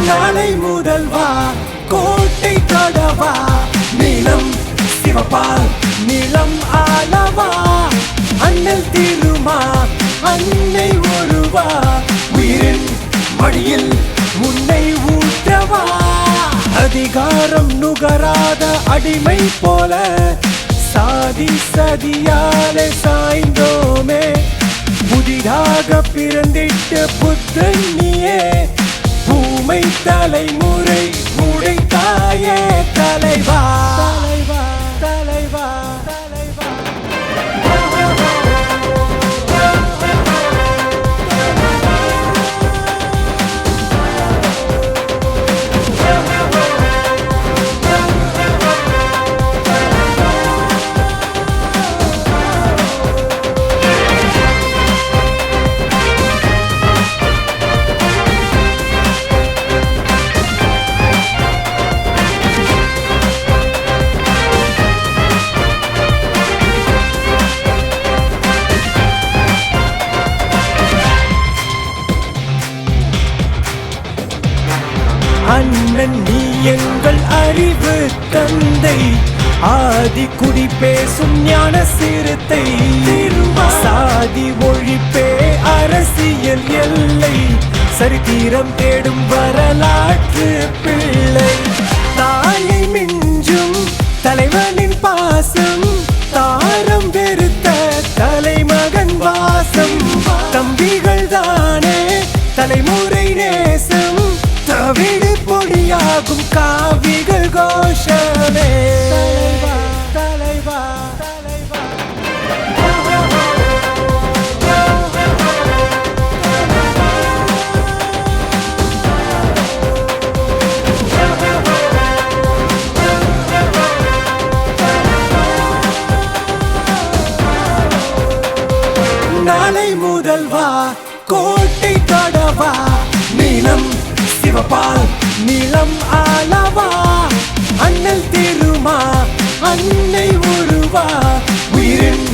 நாளை முதல் வா கோட்டை தொடவா நீளம் சிவப்பால் நிலம் ஆளவா அண்ணல் திருமா அன்னை ஒருவா உயிரின் மடியில் முன்னை ஊற்றவா அதிகாரம் நுகராத அடிமை போல சாதி சதியாலே சாய்ந்தோமே புதிதாக பிறந்திட்ட புத்தன் நீயே பூமை தலைமுறை உடைத்தாயே தலைவா தலைவா தலைவா தலைவா அண்ணன் நீ எங்கள் அறிவு தந்தை ஆதி குடி பேசும் ஞான சிறுத்தை சாதி ஒழிப்பே அரசியல் எல்லை சரித்திரம் தேடும் வரலாற்று பிள்ளை தாயை மிஞ்சும் தலைவனின் பாசம் தாரம் வெறுத்த தலைமகன் வாசம் தம்பிகள் தானே தலைமுறை நேசம் தவிடு பொடியாகும் காவிகள் கோஷமே தலைவா தலைவா நாளை முதல் வா கோட்டை தொடவா நீளம் சிவப்பால் நிலம் ஆளவா அண்ணல் திருமா அன்னை ஒருவா உயிரின்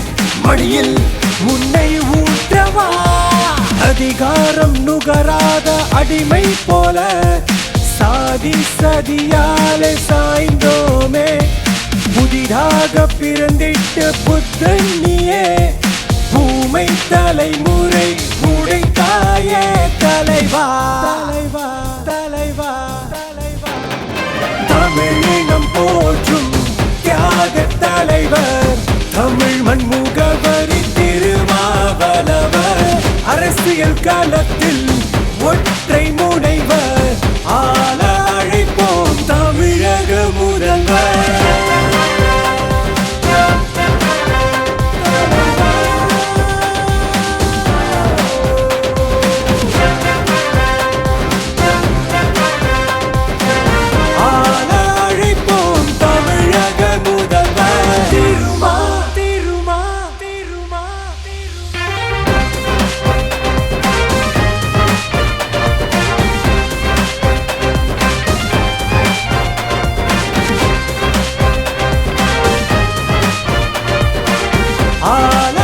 மடியில் முன்னை ஊற்றவா அதிகாரம் நுகராத அடிமை போல சாதி சதியாலே சாய்ந்தோமே புதிதாக பிறந்திட்ட புத்தன் நீயே பூமை தலைமுறை உடைத்தாயே தலைவா தலைவா தலைவா தலைவா தமிழினம் போற்றும் தியாக தலைவர் தமிழ் மண்முகவரி திருமாவளவர் அரசியல் காலத்தில் ஒற்றை முனைவர் ஆள அழைப்போம் தமிழக முதல்வர் all